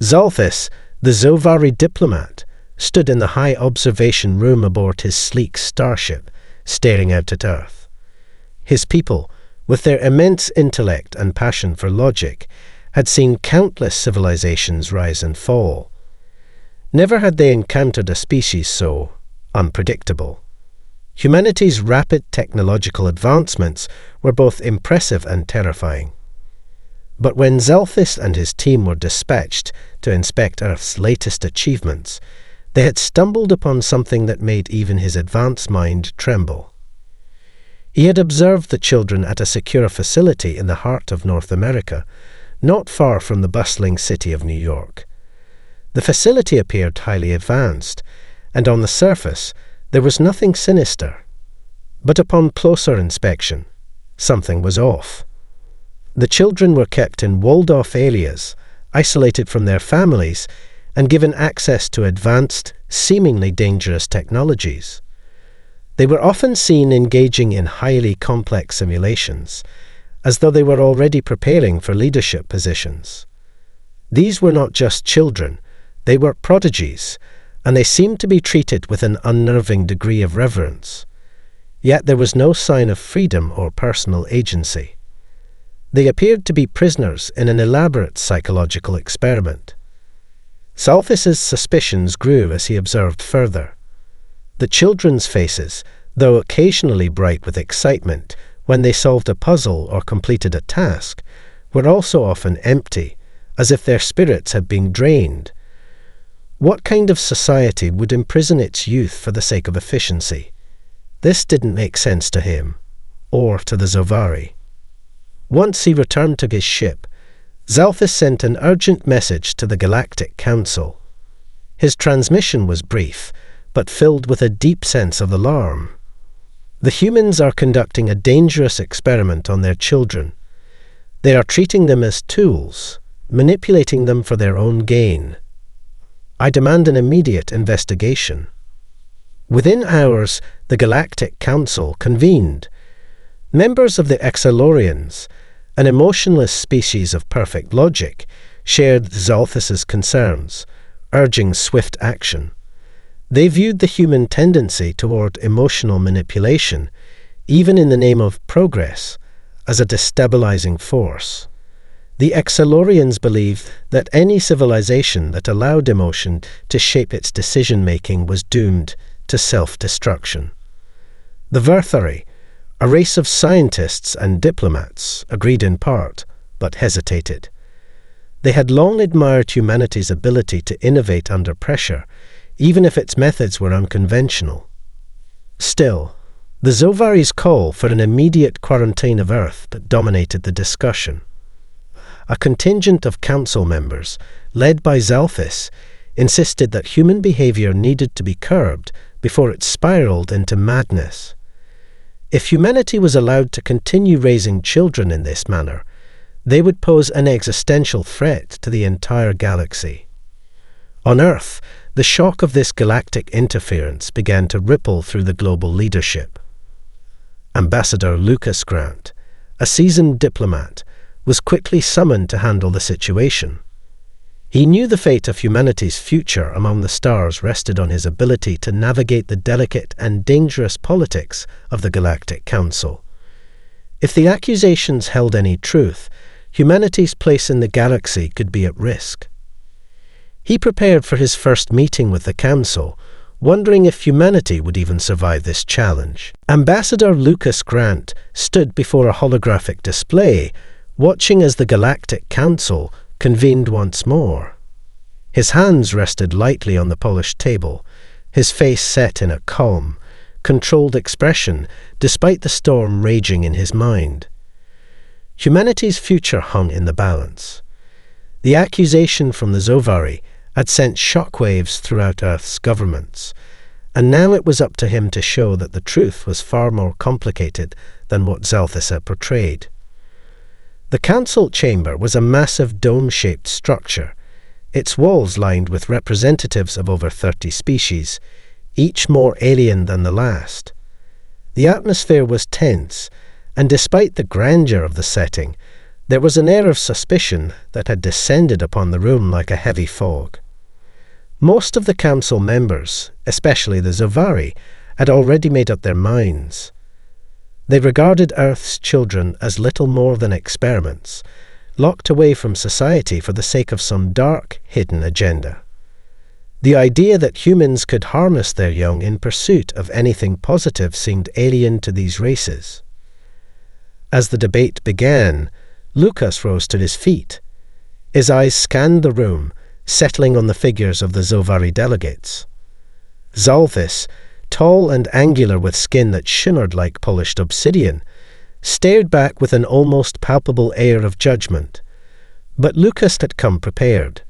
Zalthis, the Zovari diplomat, stood in the high observation room aboard his sleek starship, staring out at Earth. His people, with their immense intellect and passion for logic, had seen countless civilizations rise and fall. Never had they encountered a species so unpredictable. Humanity's rapid technological advancements were both impressive and terrifying. But when Zalthis and his team were dispatched to inspect Earth's latest achievements, they had stumbled upon something that made even his advanced mind tremble. He had observed the children at a secure facility in the heart of North America, not far from the bustling city of New York. The facility appeared highly advanced, and on the surface there was nothing sinister. But upon closer inspection, something was off. The children were kept in walled-off areas, isolated from their families, and given access to advanced, seemingly dangerous technologies. They were often seen engaging in highly complex simulations, as though they were already preparing for leadership positions. These were not just children, they were prodigies, and they seemed to be treated with an unnerving degree of reverence. Yet there was no sign of freedom or personal agency. They appeared to be prisoners in an elaborate psychological experiment. Zalthis's suspicions grew as he observed further. The children's faces, though occasionally bright with excitement when they solved a puzzle or completed a task, were also often empty, as if their spirits had been drained. What kind of society would imprison its youth for the sake of efficiency? This didn't make sense to him, or to the Zovari. Once he returned to his ship, Zalthis sent an urgent message to the Galactic Council. His transmission was brief, but filled with a deep sense of alarm. The humans are conducting a dangerous experiment on their children. They are treating them as tools, manipulating them for their own gain. I demand an immediate investigation. Within hours, the Galactic Council convened. Members of the Exalorians, an emotionless species of perfect logic, shared Zalthis's concerns, urging swift action. They viewed the human tendency toward emotional manipulation, even in the name of progress, as a destabilizing force. The Exalorians believed that any civilization that allowed emotion to shape its decision-making was doomed to self-destruction. The Verthari, a race of scientists and diplomats, agreed in part, but hesitated. They had long admired humanity's ability to innovate under pressure, even if its methods were unconventional. Still, the Zovari's call for an immediate quarantine of Earth dominated the discussion. A contingent of council members, led by Zalthis, insisted that human behavior needed to be curbed before it spiraled into madness. If humanity was allowed to continue raising children in this manner, they would pose an existential threat to the entire galaxy. On Earth, the shock of this galactic interference began to ripple through the global leadership. Ambassador Lucas Grant, a seasoned diplomat, was quickly summoned to handle the situation. He knew the fate of humanity's future among the stars rested on his ability to navigate the delicate and dangerous politics of the Galactic Council. If the accusations held any truth, humanity's place in the galaxy could be at risk. He prepared for his first meeting with the Council, wondering if humanity would even survive this challenge. Ambassador Lucas Grant stood before a holographic display, watching as the Galactic Council convened once more. His hands rested lightly on the polished table, his face set in a calm, controlled expression despite the storm raging in his mind. Humanity's future hung in the balance. The accusation from the Zovari had sent shockwaves throughout Earth's governments, and now it was up to him to show that the truth was far more complicated than what Zalthis had portrayed. The council chamber was a massive dome-shaped structure, its walls lined with representatives of over 30 species, each more alien than the last. The atmosphere was tense, and despite the grandeur of the setting, There was an air of suspicion that had descended upon the room like a heavy fog. Most of the council members, especially the Zovari, had already made up their minds. They regarded Earth's children as little more than experiments, locked away from society for the sake of some dark, hidden agenda. The idea that humans could harness their young in pursuit of anything positive seemed alien to these races. As the debate began, Lucas rose to his feet. His eyes scanned the room, settling on the figures of the Zovari delegates. Zalthis, tall and angular with skin that shimmered like polished obsidian, stared back with an almost palpable air of judgment. But Lucas had come prepared.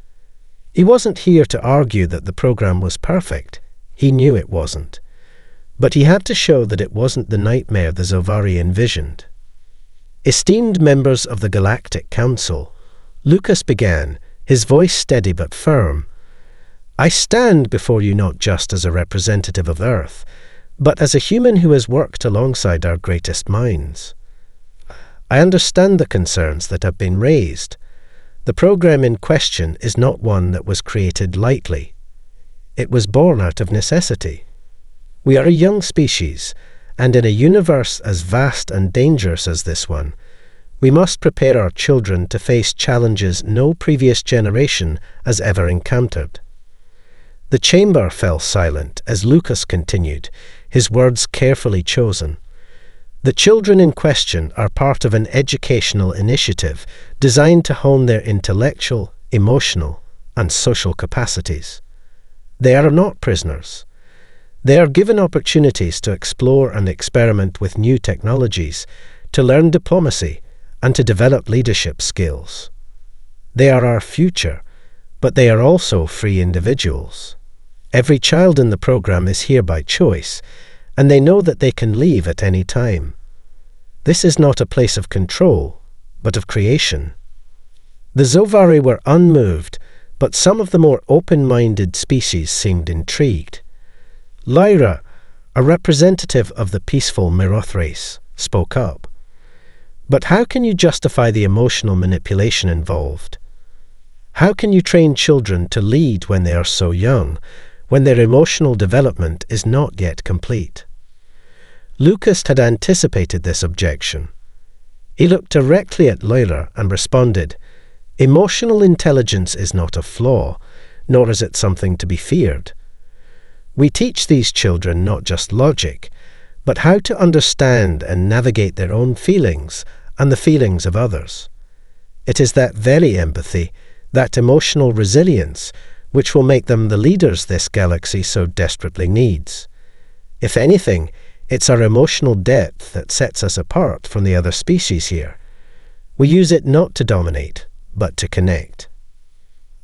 He wasn't here to argue that the program was perfect. He knew it wasn't. But he had to show that it wasn't the nightmare the Zovari envisioned. Esteemed members of the Galactic Council, Lucas began, his voice steady but firm. I stand before you not just as a representative of Earth, but as a human who has worked alongside our greatest minds. I understand the concerns that have been raised. The program in question is not one that was created lightly. It was born out of necessity. We are a young species, and in a universe as vast and dangerous as this one, we must prepare our children to face challenges no previous generation has ever encountered. The chamber fell silent as Lucas continued, his words carefully chosen. The children in question are part of an educational initiative designed to hone their intellectual, emotional, and social capacities. They are not prisoners. They are given opportunities to explore and experiment with new technologies, to learn diplomacy, and to develop leadership skills. They are our future, but they are also free individuals. Every child in the program is here by choice, and they know that they can leave at any time. This is not a place of control, but of creation. The Zovari were unmoved, but some of the more open-minded species seemed intrigued. Lyra, a representative of the peaceful Miroth race, spoke up. But how can you justify the emotional manipulation involved? How can you train children to lead when they are so young, when their emotional development is not yet complete? Lucas had anticipated this objection. He looked directly at Lyra and responded, Emotional intelligence is not a flaw, nor is it something to be feared. We teach these children not just logic, but how to understand and navigate their own feelings and the feelings of others. It is that very empathy, that emotional resilience, which will make them the leaders this galaxy so desperately needs. If anything, it's our emotional depth that sets us apart from the other species here. We use it not to dominate, but to connect.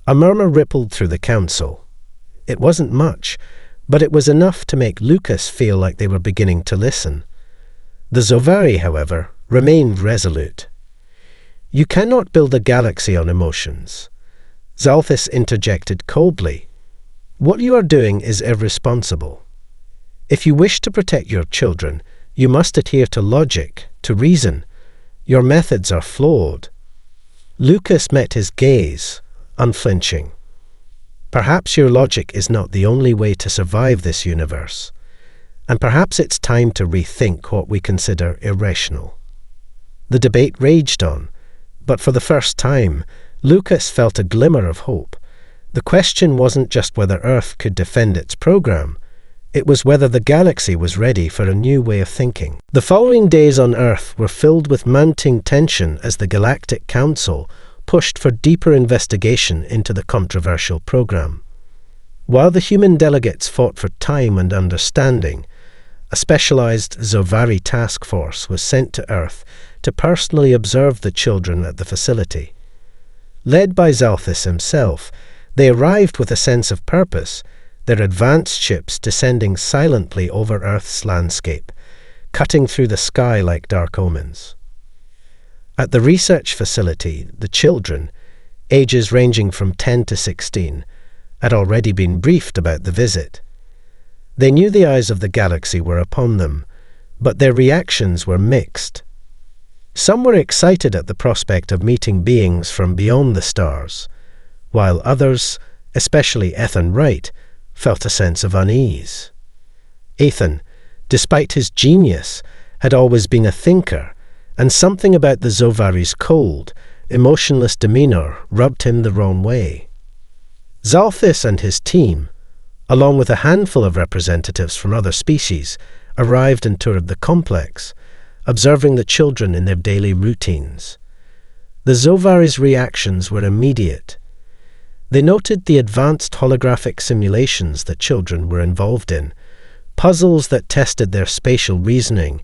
A murmur rippled through the council. It wasn't much, but it was enough to make Lucas feel like they were beginning to listen. The Zovari, however, remained resolute. You cannot build a galaxy on emotions. Zalthis interjected coldly. What you are doing is irresponsible. If you wish to protect your children, you must adhere to logic, to reason. Your methods are flawed. Lucas met his gaze, unflinching. Perhaps your logic is not the only way to survive this universe, and perhaps it's time to rethink what we consider irrational. The debate raged on, but for the first time, Lucas felt a glimmer of hope. The question wasn't just whether Earth could defend its program, it was whether the galaxy was ready for a new way of thinking. The following days on Earth were filled with mounting tension as the Galactic Council pushed for deeper investigation into the controversial program. While the human delegates fought for time and understanding, a specialized Zovari task force was sent to Earth to personally observe the children at the facility. Led by Zalthis himself, they arrived with a sense of purpose, their advanced ships descending silently over Earth's landscape, cutting through the sky like dark omens. At the research facility, the children, ages ranging from 10 to 16, had already been briefed about the visit. They knew the eyes of the galaxy were upon them, but their reactions were mixed. Some were excited at the prospect of meeting beings from beyond the stars, while others, especially Ethan Wright, felt a sense of unease. Ethan, despite his genius, had always been a thinker, and something about the Zovari's cold, emotionless demeanour rubbed him the wrong way. Zalthis and his team, along with a handful of representatives from other species, arrived and toured the complex, observing the children in their daily routines. The Zovari's reactions were immediate. They noted the advanced holographic simulations the children were involved in, puzzles that tested their spatial reasoning,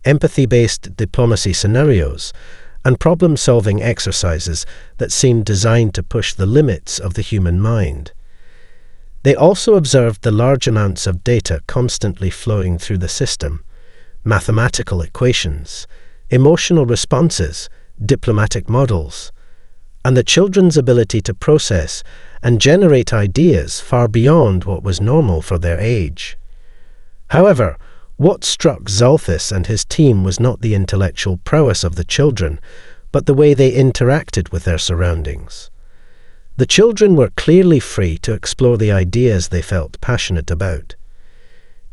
empathy-based diplomacy scenarios, and problem-solving exercises that seemed designed to push the limits of the human mind. They also observed the large amounts of data constantly flowing through the system, mathematical equations, emotional responses, diplomatic models, and the children's ability to process and generate ideas far beyond what was normal for their age. However, what struck Zalthis and his team was not the intellectual prowess of the children, but the way they interacted with their surroundings. The children were clearly free to explore the ideas they felt passionate about.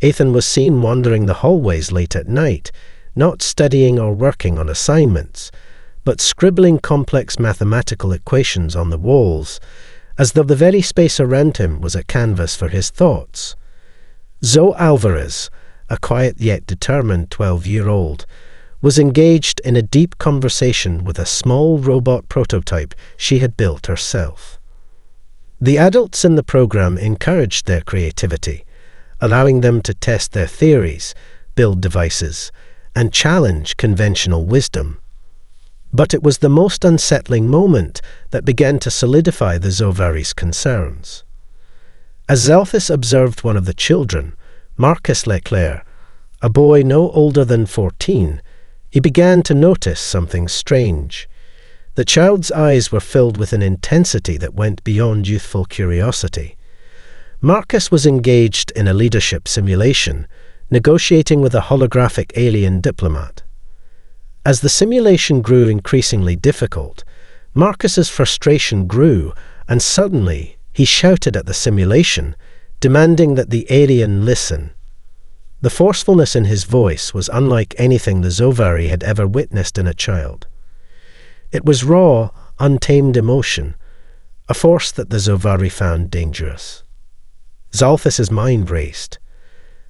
Ethan was seen wandering the hallways late at night, not studying or working on assignments, but scribbling complex mathematical equations on the walls, as though the very space around him was a canvas for his thoughts. Zoe Alvarez, a quiet yet determined 12-year-old, was engaged in a deep conversation with a small robot prototype she had built herself. The adults in the program encouraged their creativity, allowing them to test their theories, build devices, and challenge conventional wisdom. But it was the most unsettling moment that began to solidify the Zovari's concerns. As Zalthis observed one of the children, Marcus Leclerc, a boy no older than 14, he began to notice something strange. The child's eyes were filled with an intensity that went beyond youthful curiosity. Marcus was engaged in a leadership simulation, negotiating with a holographic alien diplomat. As the simulation grew increasingly difficult, Marcus's frustration grew, and suddenly he shouted at the simulation, demanding that the alien listen. The forcefulness in his voice was unlike anything the Zovari had ever witnessed in a child. It was raw, untamed emotion, a force that the Zovari found dangerous. Zalthis' mind raced.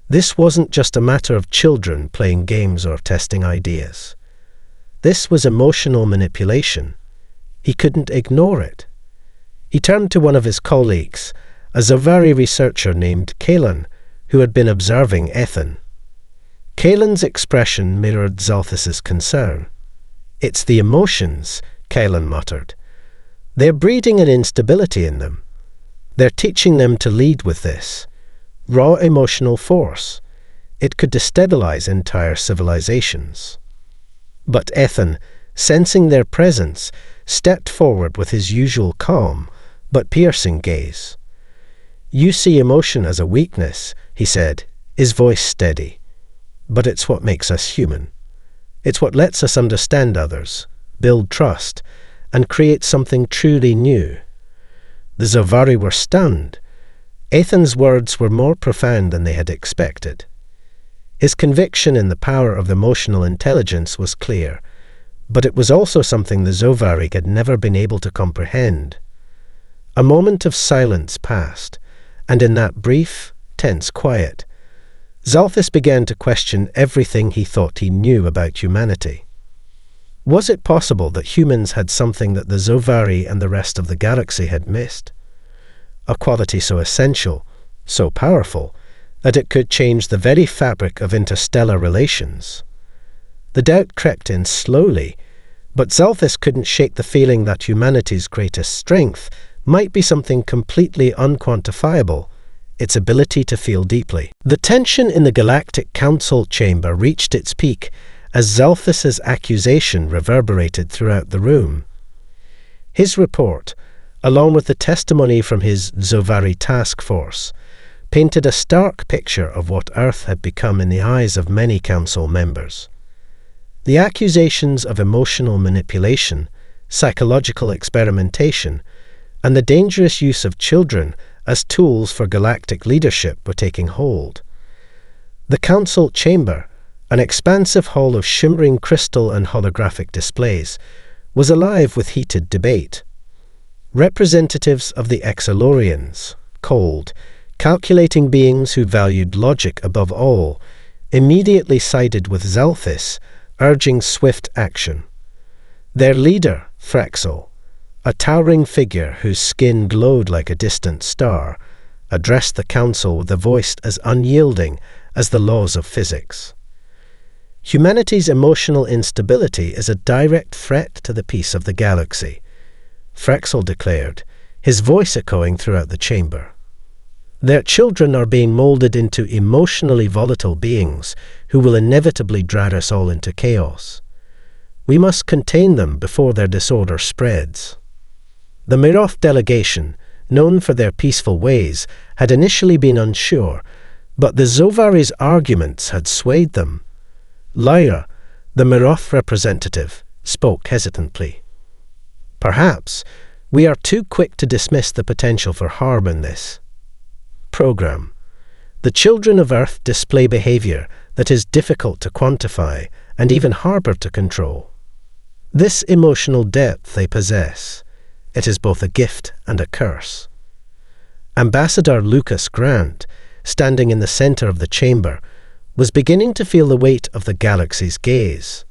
This wasn't just a matter of children playing games or testing ideas. This was emotional manipulation. He couldn't ignore it. He turned to one of his colleagues, a Zovari researcher named Kaelan, who had been observing Ethan. Kaelan's expression mirrored Zalthis' concern. "It's the emotions," Kaelan muttered. "They're breeding an instability in them. They're teaching them to lead with this. Raw emotional force. It could destabilize entire civilizations." But Ethan, sensing their presence, stepped forward with his usual calm but piercing gaze. "You see emotion as a weakness," he said, his voice steady. "But it's what makes us human. It's what lets us understand others, build trust, and create something truly new." The Zovari were stunned. Ethan's words were more profound than they had expected. His conviction in the power of emotional intelligence was clear, but it was also something the Zovari had never been able to comprehend. A moment of silence passed, and in that brief, tense quiet, Zalthis began to question everything he thought he knew about humanity. Was it possible that humans had something that the Zovari and the rest of the galaxy had missed? A quality so essential, so powerful, that it could change the very fabric of interstellar relations. The doubt crept in slowly, but Zalthis couldn't shake the feeling that humanity's greatest strength might be something completely unquantifiable, its ability to feel deeply. The tension in the Galactic Council chamber reached its peak as Zalthis' accusation reverberated throughout the room. His report, along with the testimony from his Zovari task force, painted a stark picture of what Earth had become in the eyes of many council members. The accusations of emotional manipulation, psychological experimentation, and the dangerous use of children as tools for galactic leadership were taking hold. The council chamber, an expansive hall of shimmering crystal and holographic displays, was alive with heated debate. Representatives of the Exalorians, cold, calculating beings who valued logic above all, immediately sided with Zalthis, urging swift action. Their leader, Frexel, a towering figure whose skin glowed like a distant star, addressed the council with a voice as unyielding as the laws of physics. Humanity's emotional instability is a direct threat to the peace of the galaxy, Frexel declared, his voice echoing throughout the chamber. Their children are being molded into emotionally volatile beings who will inevitably drag us all into chaos. We must contain them before their disorder spreads. The Miroth delegation, known for their peaceful ways, had initially been unsure, but the Zovari's arguments had swayed them. Lyra, the Miroth representative, spoke hesitantly. Perhaps we are too quick to dismiss the potential for harm in this program. The children of Earth display behavior that is difficult to quantify and even harder to control. This emotional depth they possess, it is both a gift and a curse. Ambassador Lucas Grant, standing in the center of the chamber, was beginning to feel the weight of the galaxy's gaze.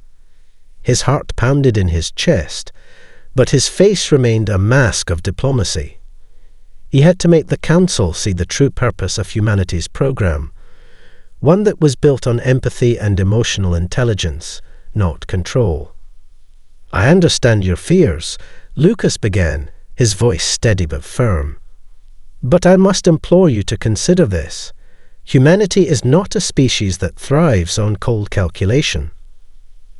His heart pounded in his chest, but his face remained a mask of diplomacy. He had to make the Council see the true purpose of humanity's program, one that was built on empathy and emotional intelligence, not control. "I understand your fears," Lucas began, his voice steady but firm. "But I must implore you to consider this. Humanity is not a species that thrives on cold calculation.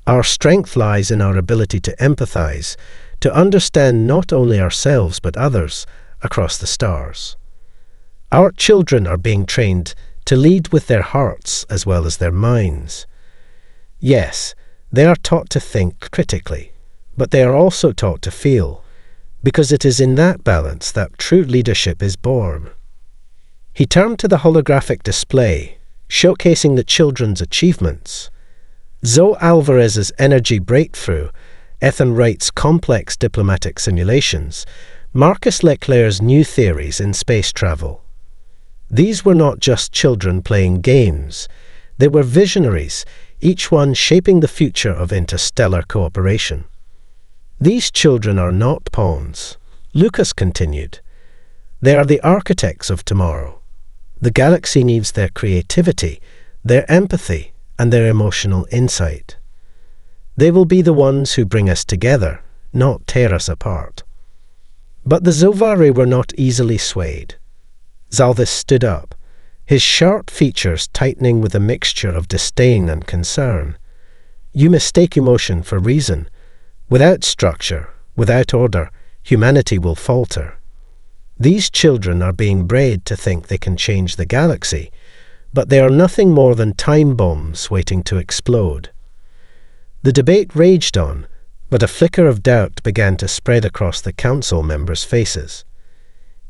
Our strength lies in our ability to empathize, to understand not only ourselves but others across the stars. Our children are being trained to lead with their hearts as well as their minds. Yes, they are taught to think critically, but they are also taught to feel, because it is in that balance that true leadership is born." He turned to the holographic display, showcasing the children's achievements. Zoe Alvarez's energy breakthrough, Ethan Wright's complex diplomatic simulations, Marcus Leclerc's new theories in space travel. These were not just children playing games. They were visionaries, each one shaping the future of interstellar cooperation. "These children are not pawns," Lucas continued. "They are the architects of tomorrow. The galaxy needs their creativity, their empathy, and their emotional insight. They will be the ones who bring us together, not tear us apart." But the Zovari were not easily swayed. Zalthis stood up, his sharp features tightening with a mixture of disdain and concern. "You mistake emotion for reason. Without structure, without order, humanity will falter. These children are being bred to think they can change the galaxy, but they are nothing more than time bombs waiting to explode." The debate raged on, but a flicker of doubt began to spread across the council members' faces.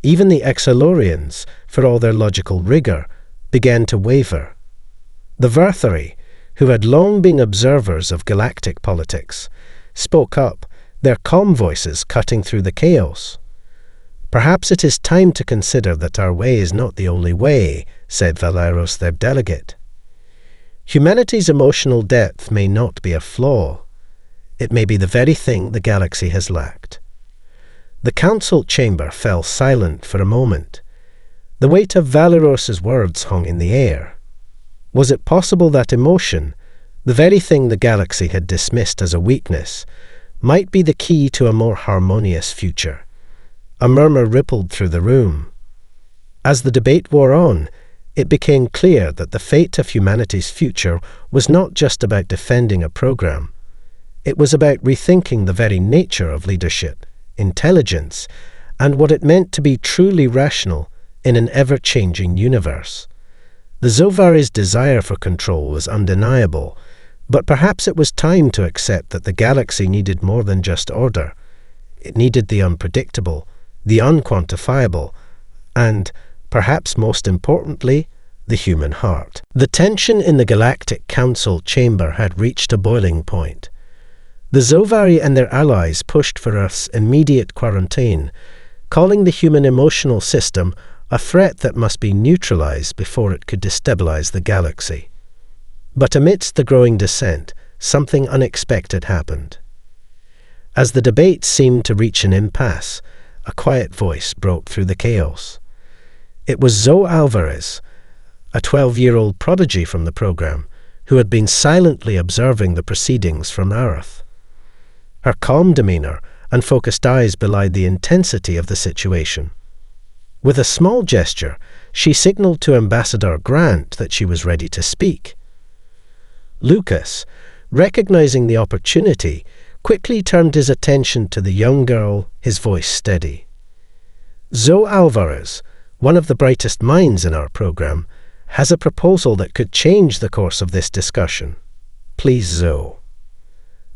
Even the Exalorians, for all their logical rigor, began to waver. The Verthari, who had long been observers of galactic politics, spoke up, their calm voices cutting through the chaos. "Perhaps it is time to consider that our way is not the only way," said Valeros, their delegate. "Humanity's emotional depth may not be a flaw. It may be the very thing the galaxy has lacked." The council chamber fell silent for a moment. The weight of Valeros's words hung in the air. Was it possible that emotion, the very thing the galaxy had dismissed as a weakness, might be the key to a more harmonious future? A murmur rippled through the room. As the debate wore on, it became clear that the fate of humanity's future was not just about defending a program. It was about rethinking the very nature of leadership, intelligence, and what it meant to be truly rational in an ever-changing universe. The Zovari's desire for control was undeniable, But perhaps it was time to accept that the galaxy needed more than just order. It needed the unpredictable, the unquantifiable, and, perhaps most importantly, the human heart. The tension in the Galactic Council chamber had reached a boiling point. The Zovari and their allies pushed for Earth's immediate quarantine, calling the human emotional system a threat that must be neutralized before it could destabilize the galaxy. But amidst the growing dissent, something unexpected happened. As the debate seemed to reach an impasse, a quiet voice broke through the chaos. It was Zoe Alvarez, a 12-year-old prodigy from the program, who had been silently observing the proceedings from Earth. Her calm demeanor and focused eyes belied the intensity of the situation. With a small gesture, she signaled to Ambassador Grant that she was ready to speak. Lucas, recognizing the opportunity, quickly turned his attention to the young girl, his voice steady. Zoe Alvarez, one of the brightest minds in our program, has a proposal that could change the course of this discussion. Please, Zoe.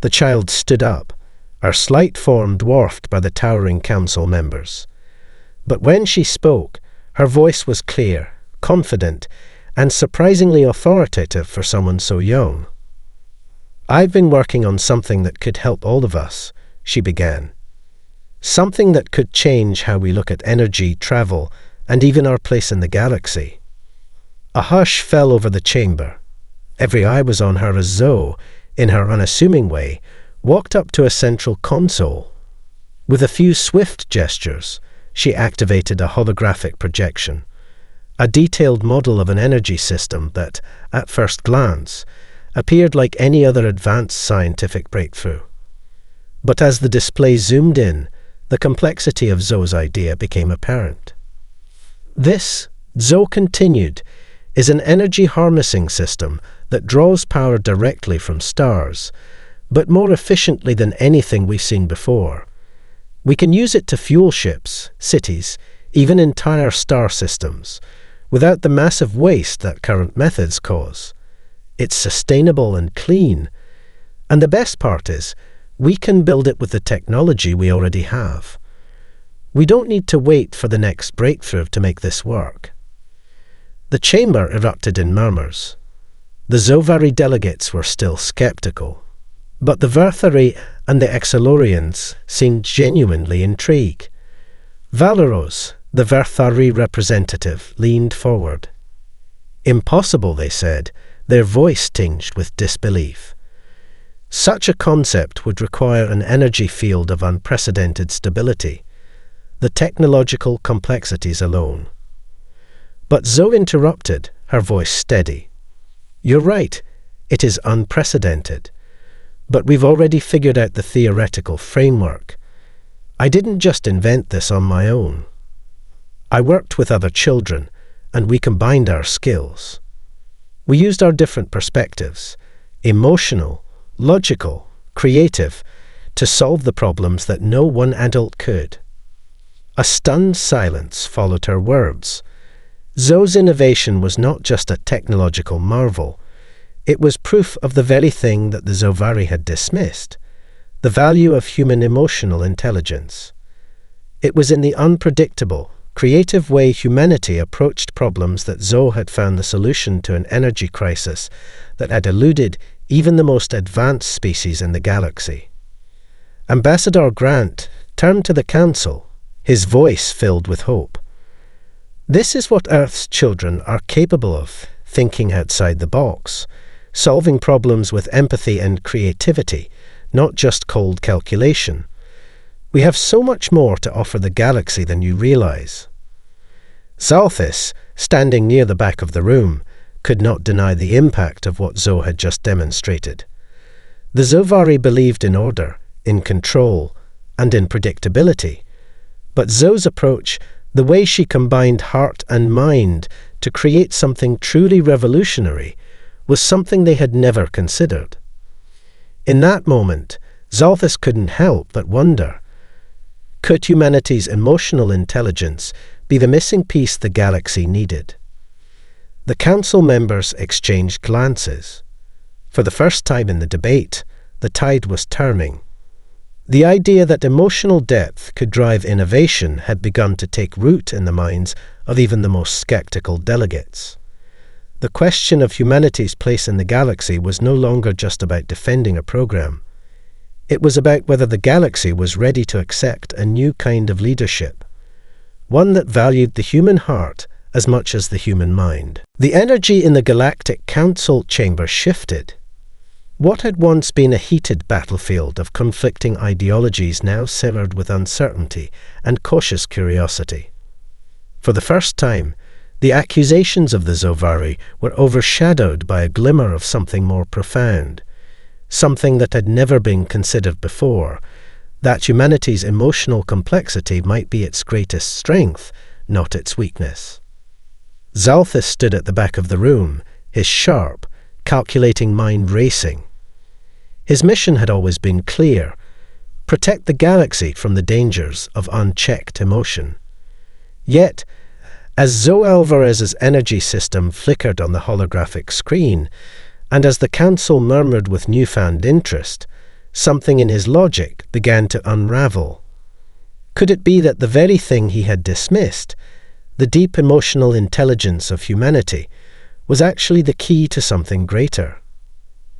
The child stood up, her slight form dwarfed by the towering council members. But when she spoke, her voice was clear, confident, and surprisingly authoritative for someone so young. I've been working on something that could help all of us, she began. Something that could change how we look at energy, travel, and even our place in the galaxy. A hush fell over the chamber. Every eye was on her as Zoe, in her unassuming way, walked up to a central console. With a few swift gestures, she activated a holographic projection, a detailed model of an energy system that, at first glance, appeared like any other advanced scientific breakthrough. But as the display zoomed in, the complexity of Zoe's idea became apparent. This, Zoe continued, is an energy harnessing system that draws power directly from stars, but more efficiently than anything we've seen before. We can use it to fuel ships, cities, even entire star systems, without the massive waste that current methods cause. It's sustainable and clean. And the best part is, we can build it with the technology we already have. We don't need to wait for the next breakthrough to make this work. The chamber erupted in murmurs. The Zovari delegates were still skeptical, but the Verthari and the Exalorians seemed genuinely intrigued. Valeros, the Verthari representative, leaned forward. Impossible, they said, their voice tinged with disbelief. Such a concept would require an energy field of unprecedented stability, the technological complexities alone. But Zoe interrupted, her voice steady. You're right, it is unprecedented. But we've already figured out the theoretical framework. I didn't just invent this on my own. I worked with other children, and we combined our skills. We used our different perspectives, emotional, logical, creative, to solve the problems that no one adult could. A stunned silence followed her words. Zoe's innovation was not just a technological marvel. It was proof of the very thing that the Zovari had dismissed, the value of human emotional intelligence. It was in the unpredictable, creative way humanity approached problems that Zoe had found the solution to an energy crisis that had eluded even the most advanced species in the galaxy. Ambassador Grant turned to the council, his voice filled with hope. This is what Earth's children are capable of, thinking outside the box, solving problems with empathy and creativity, not just cold calculation. We have so much more to offer the galaxy than you realize. Zalthis, standing near the back of the room, could not deny the impact of what Zoe had just demonstrated. The Zovari believed in order, in control, and in predictability. But Zoe's approach, the way she combined heart and mind to create something truly revolutionary, was something they had never considered. In that moment, Zalthis couldn't help but wonder, could humanity's emotional intelligence be the missing piece the galaxy needed? The council members exchanged glances. For the first time in the debate, the tide was turning. The idea that emotional depth could drive innovation had begun to take root in the minds of even the most skeptical delegates. The question of humanity's place in the galaxy was no longer just about defending a program. It was about whether the galaxy was ready to accept a new kind of leadership, one that valued the human heart as much as the human mind. The energy in the Galactic Council chamber shifted. What had once been a heated battlefield of conflicting ideologies now simmered with uncertainty and cautious curiosity. For the first time, the accusations of the Zovari were overshadowed by a glimmer of something more profound, something that had never been considered before, that humanity's emotional complexity might be its greatest strength, not its weakness. Zalthus stood at the back of the room, his sharp, calculating mind racing. His mission had always been clear: protect the galaxy from the dangers of unchecked emotion. Yet, as Zoe Alvarez's energy system flickered on the holographic screen, and as the council murmured with newfound interest, something in his logic began to unravel. Could it be that the very thing he had dismissed, the deep emotional intelligence of humanity, was actually the key to something greater?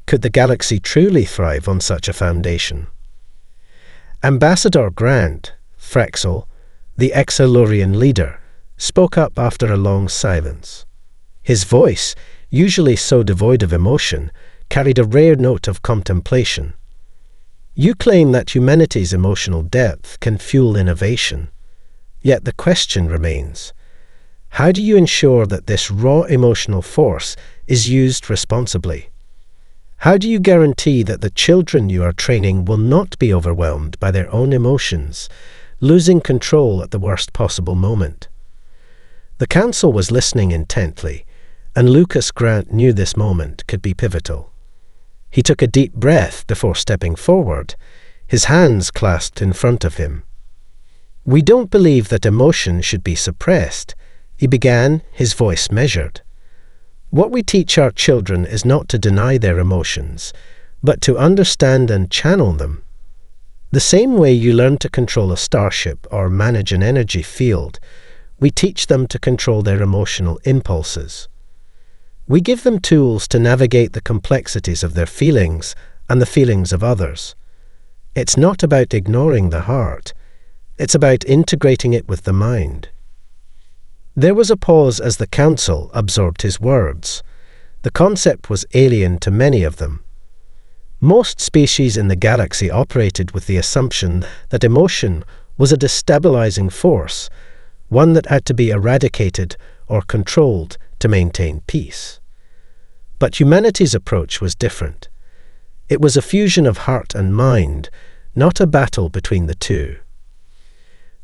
Could the galaxy truly thrive on such a foundation? Ambassador Grant, Frexel, the Exalurian leader, spoke up after a long silence. His voice, usually so devoid of emotion, carried a rare note of contemplation. You claim that humanity's emotional depth can fuel innovation. Yet the question remains: how do you ensure that this raw emotional force is used responsibly? How do you guarantee that the children you are training will not be overwhelmed by their own emotions, losing control at the worst possible moment? The council was listening intently, and Lucas Grant knew this moment could be pivotal. He took a deep breath before stepping forward, his hands clasped in front of him. "We don't believe that emotion should be suppressed," he began, his voice measured. "What we teach our children is not to deny their emotions, but to understand and channel them. The same way you learn to control a starship or manage an energy field, we teach them to control their emotional impulses. We give them tools to navigate the complexities of their feelings and the feelings of others. It's not about ignoring the heart. It's about integrating it with the mind." There was a pause as the council absorbed his words. The concept was alien to many of them. Most species in the galaxy operated with the assumption that emotion was a destabilizing force, one that had to be eradicated or controlled to maintain peace. But humanity's approach was different. It was a fusion of heart and mind, not a battle between the two.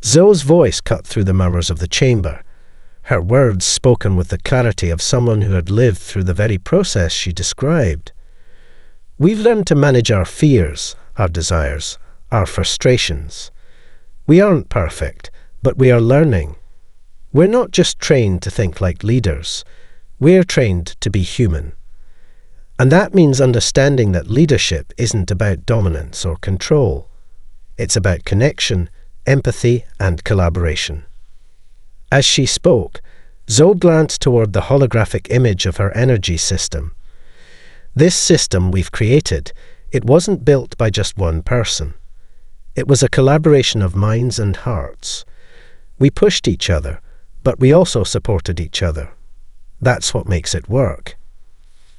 Zoe's voice cut through the murmurs of the chamber, her words spoken with the clarity of someone who had lived through the very process she described. "We've learned to manage our fears, our desires, our frustrations. We aren't perfect, but we are learning. We're not just trained to think like leaders. We're trained to be human. And that means understanding that leadership isn't about dominance or control. It's about connection, empathy, and collaboration." As she spoke, Zoe glanced toward the holographic image of her energy system. "This system we've created, it wasn't built by just one person. It was a collaboration of minds and hearts. We pushed each other, but we also supported each other. That's what makes it work."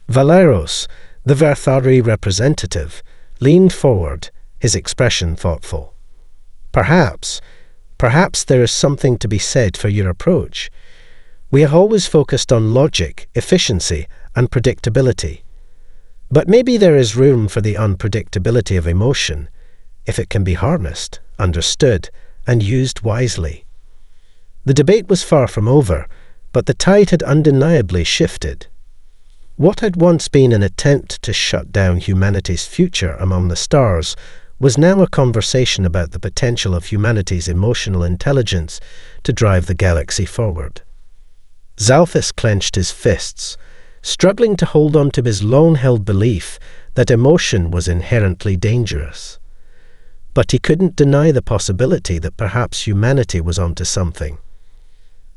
Valeros, the Verthari representative, leaned forward, his expression thoughtful. Perhaps there is something to be said for your approach. We have always focused on logic, efficiency, and predictability. But maybe there is room for the unpredictability of emotion, if it can be harnessed, understood, and used wisely. The debate was far from over, but the tide had undeniably shifted. What had once been an attempt to shut down humanity's future among the stars was now a conversation about the potential of humanity's emotional intelligence to drive the galaxy forward. Zalthus clenched his fists, struggling to hold on to his long-held belief that emotion was inherently dangerous. But he couldn't deny the possibility that perhaps humanity was onto something.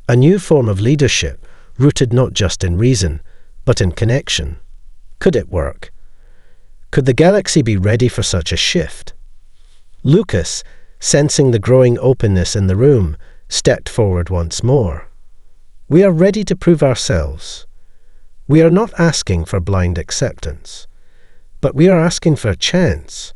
A new form of leadership, rooted not just in reason, but in connection. Could it work? Could the galaxy be ready for such a shift? Lucas, sensing the growing openness in the room, stepped forward once more. We are ready to prove ourselves. We are not asking for blind acceptance, but we are asking for a chance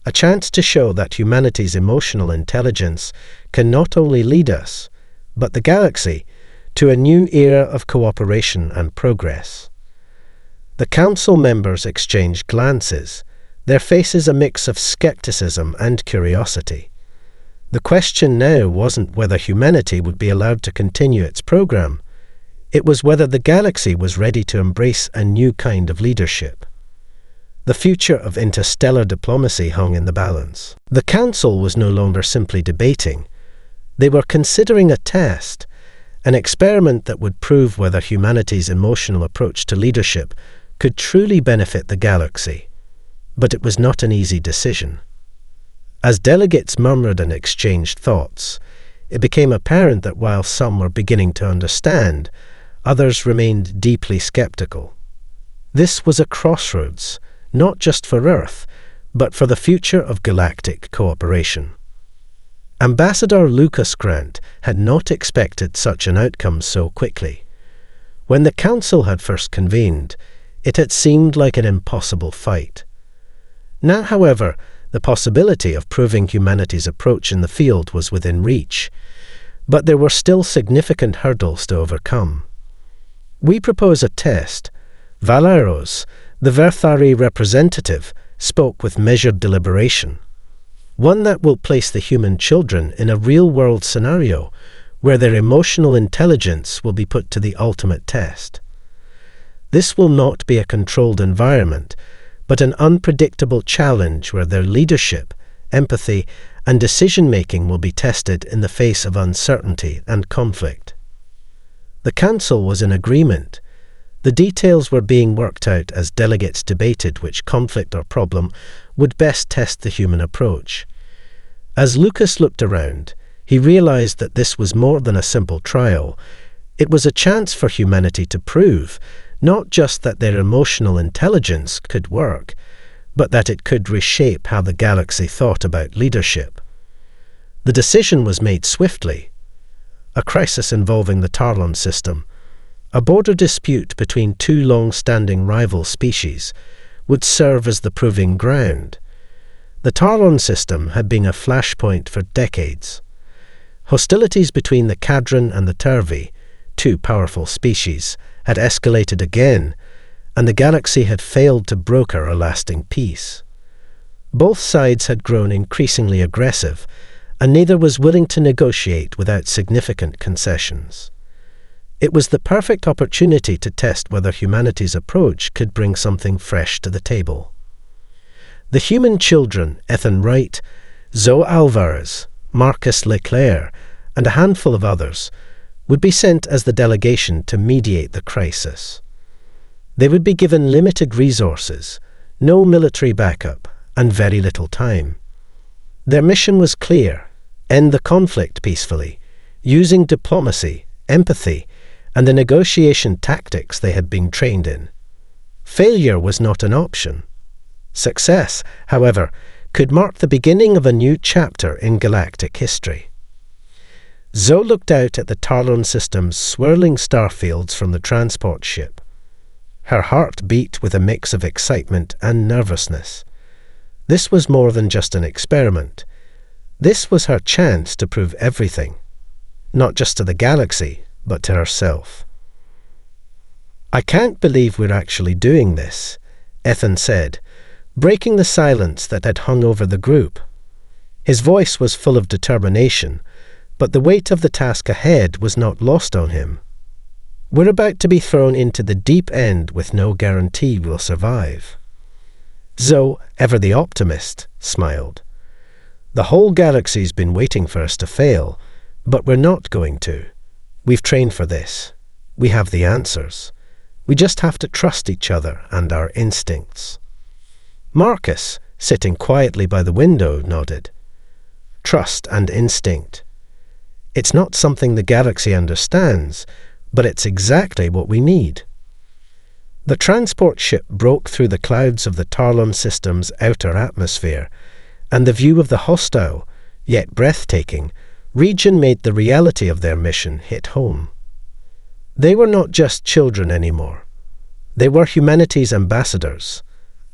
to show that humanity's emotional intelligence can not only lead us, but the galaxy, to a new era of cooperation and progress. The council members exchanged glances, their faces a mix of skepticism and curiosity. The question now wasn't whether humanity would be allowed to continue its program. It was whether the galaxy was ready to embrace a new kind of leadership. The future of interstellar diplomacy hung in the balance. The council was no longer simply debating. They were considering a test, an experiment that would prove whether humanity's emotional approach to leadership could truly benefit the galaxy. But it was not an easy decision. As delegates murmured and exchanged thoughts, it became apparent that while some were beginning to understand, others remained deeply skeptical. This was a crossroads, not just for Earth, but for the future of galactic cooperation. Ambassador Lucas Grant had not expected such an outcome so quickly. When the Council had first convened, it had seemed like an impossible fight. Now, however, the possibility of proving humanity's approach in the field was within reach, but there were still significant hurdles to overcome. We propose a test. Valeros, the Verthari representative, spoke with measured deliberation. One that will place the human children in a real-world scenario where their emotional intelligence will be put to the ultimate test. This will not be a controlled environment, but an unpredictable challenge where their leadership, empathy, and decision-making will be tested in the face of uncertainty and conflict. The Council was in agreement. The details were being worked out as delegates debated which conflict or problem would best test the human approach. As Lucas looked around, he realized that this was more than a simple trial. It was a chance for humanity to prove not just that their emotional intelligence could work, but that it could reshape how the galaxy thought about leadership. The decision was made swiftly. A crisis involving the Tarlon system, a border dispute between two long-standing rival species, would serve as the proving ground. The Tarlon system had been a flashpoint for decades. Hostilities between the Cadron and the Turvi, two powerful species, had escalated again, and the galaxy had failed to broker a lasting peace. Both sides had grown increasingly aggressive, and neither was willing to negotiate without significant concessions. It was the perfect opportunity to test whether humanity's approach could bring something fresh to the table. The human children, Ethan Wright, Zoe Alvarez, Marcus Leclerc, and a handful of others, would be sent as the delegation to mediate the crisis. They would be given limited resources, no military backup, and very little time. Their mission was clear: end the conflict peacefully, using diplomacy, empathy, and the negotiation tactics they had been trained in. Failure was not an option. Success, however, could mark the beginning of a new chapter in galactic history. Zoe looked out at the Tarlon system's swirling starfields from the transport ship. Her heart beat with a mix of excitement and nervousness. This was more than just an experiment. This was her chance to prove everything, not just to the galaxy, but to herself. "I can't believe we're actually doing this," Ethan said, breaking the silence that had hung over the group. His voice was full of determination, but the weight of the task ahead was not lost on him. "We're about to be thrown into the deep end with no guarantee we'll survive." Zoe, ever the optimist, smiled. "The whole galaxy's been waiting for us to fail, but we're not going to. We've trained for this. We have the answers. We just have to trust each other and our instincts. Marcus, sitting quietly by the window, nodded. Trust and instinct. It's not something the galaxy understands, but it's exactly what we need. The transport ship broke through the clouds of the Tarlon system's outer atmosphere, and the view of the hostile, yet breathtaking, region made the reality of their mission hit home. They were not just children anymore. They were humanity's ambassadors,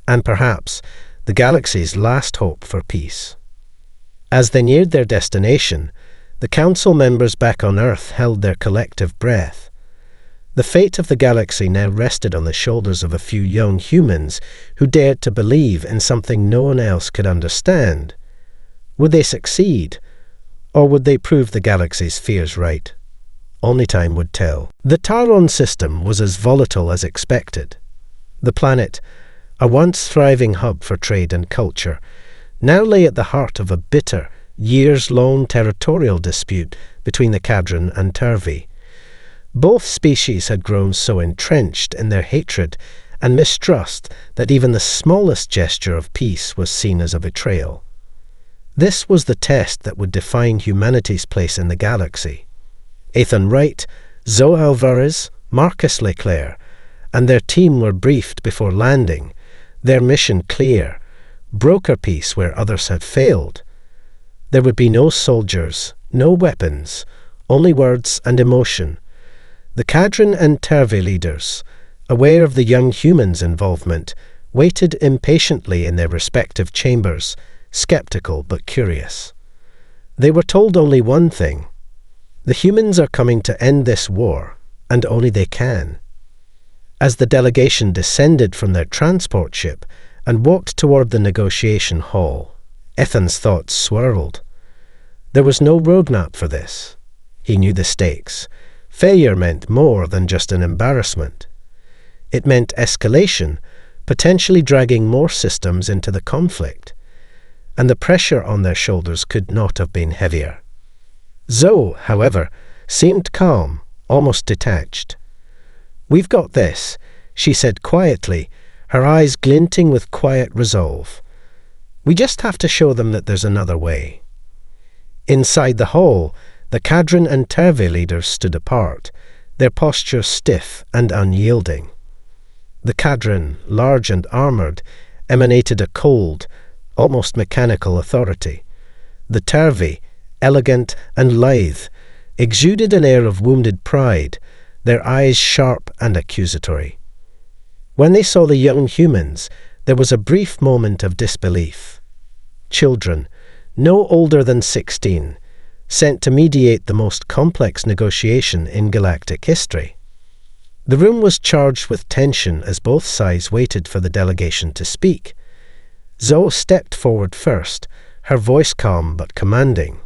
and perhaps the galaxy's last hope for peace. As they neared their destination, the council members back on Earth held their collective breath. The fate of the galaxy now rested on the shoulders of a few young humans who dared to believe in something no one else could understand. Would they succeed, or would they prove the galaxy's fears right? Only time would tell. The Tarlon system was as volatile as expected. The planet, a once thriving hub for trade and culture, now lay at the heart of a bitter, years-long territorial dispute between the Cadran and Turvy. Both species had grown so entrenched in their hatred and mistrust that even the smallest gesture of peace was seen as a betrayal. This was the test that would define humanity's place in the galaxy. Ethan Wright, Zoe Alvarez, Marcus Leclerc, and their team were briefed before landing, their mission clear: broker peace where others had failed. There would be no soldiers, no weapons, only words and emotion. The Cadran and Turvy leaders, aware of the young humans' involvement, waited impatiently in their respective chambers, skeptical but curious. They were told only one thing: the humans are coming to end this war, and only they can. As the delegation descended from their transport ship and walked toward the negotiation hall, Ethan's thoughts swirled. There was no roadmap for this. He knew the stakes. Failure meant more than just an embarrassment. It meant escalation, potentially dragging more systems into the conflict. And the pressure on their shoulders could not have been heavier. Zoe, however, seemed calm, almost detached. "We've got this," she said quietly, her eyes glinting with quiet resolve. "We just have to show them that there's another way." Inside the hall, the Cadran and Turvy leaders stood apart, their posture stiff and unyielding. The Cadran, large and armoured, emanated a cold, almost mechanical authority. The Turvy, elegant and lithe, exuded an air of wounded pride, their eyes sharp and accusatory. When they saw the young humans, there was a brief moment of disbelief. Children, no older than 16, sent to mediate the most complex negotiation in galactic history. The room was charged with tension as both sides waited for the delegation to speak. Zoe stepped forward first, her voice calm but commanding.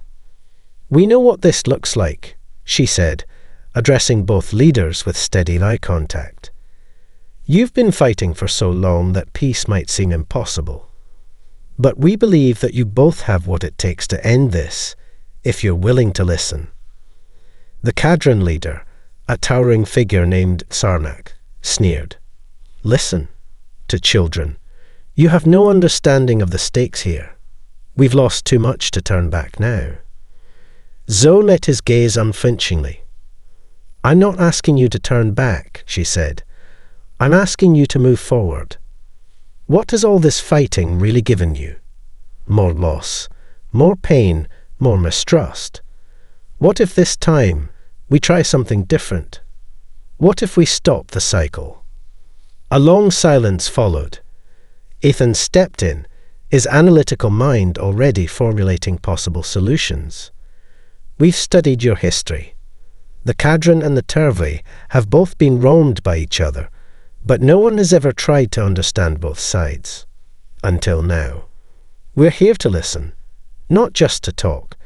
"We know what this looks like," she said, addressing both leaders with steady eye contact. "You've been fighting for so long that peace might seem impossible. But we believe that you both have what it takes to end this, if you're willing to listen." The Cadran leader, a towering figure named Sarnak, sneered. "Listen? To children? You have no understanding of the stakes here. We've lost too much to turn back now." Zoe met his gaze unflinchingly. "I'm not asking you to turn back," she said. "I'm asking you to move forward. What has all this fighting really given you? More loss, more pain, more mistrust. What if this time we try something different? What if we stop the cycle?" A long silence followed. Ethan stepped in, his analytical mind already formulating possible solutions. "We've studied your history. The Cadran and the Turvy have both been wronged by each other, but no one has ever tried to understand both sides. Until now. We're here to listen, not just to talk,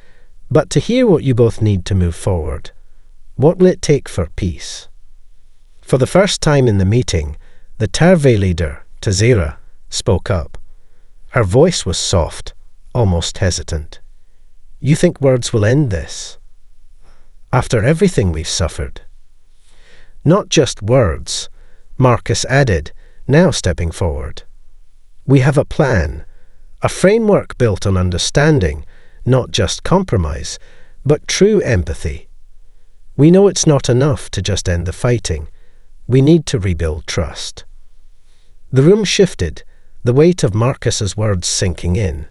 but to hear what you both need to move forward. What will it take for peace?" For the first time in the meeting, the Turvy leader, Tazira, spoke up. Her voice was soft, almost hesitant. "You think words will end this? After everything we've suffered?" "Not just words, Marcus added, now stepping forward. We have a plan, a framework built on understanding, not just compromise, but true empathy. We know it's not enough to just end the fighting. We need to rebuild trust. The room shifted, the weight of Marcus's words sinking in.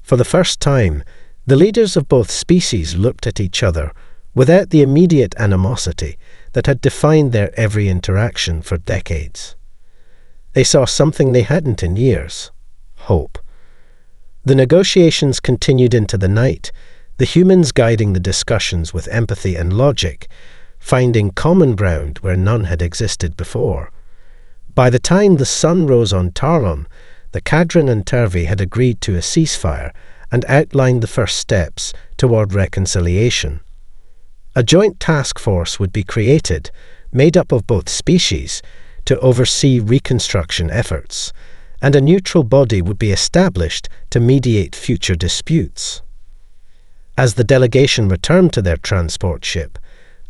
For the first time, the leaders of both species looked at each other without the immediate animosity that had defined their every interaction for decades. They saw something they hadn't in years: hope. The negotiations continued into the night, the humans guiding the discussions with empathy and logic, finding common ground where none had existed before. By the time the sun rose on Tarlon, the Cadran and Turvey had agreed to a ceasefire and outlined the first steps toward reconciliation. A joint task force would be created, made up of both species, to oversee reconstruction efforts, and a neutral body would be established to mediate future disputes. As the delegation returned to their transport ship,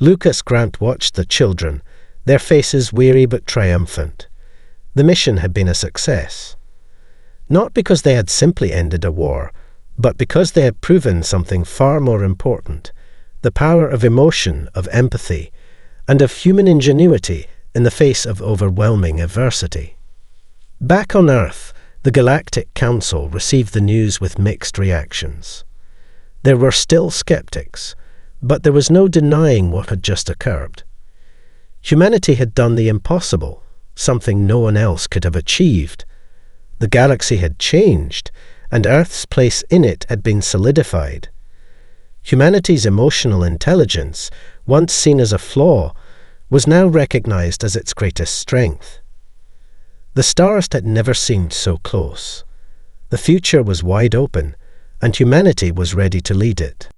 Lucas Grant watched the children, their faces weary but triumphant. The mission had been a success. Not because they had simply ended a war, but because they had proven something far more important: the power of emotion, of empathy, and of human ingenuity in the face of overwhelming adversity. Back on Earth, the Galactic Council received the news with mixed reactions. There were still skeptics, but there was no denying what had just occurred. Humanity had done the impossible, something no one else could have achieved. The galaxy had changed, and Earth's place in it had been solidified. Humanity's emotional intelligence, once seen as a flaw, was now recognized as its greatest strength. The stars had never seemed so close. The future was wide open, and humanity was ready to lead it.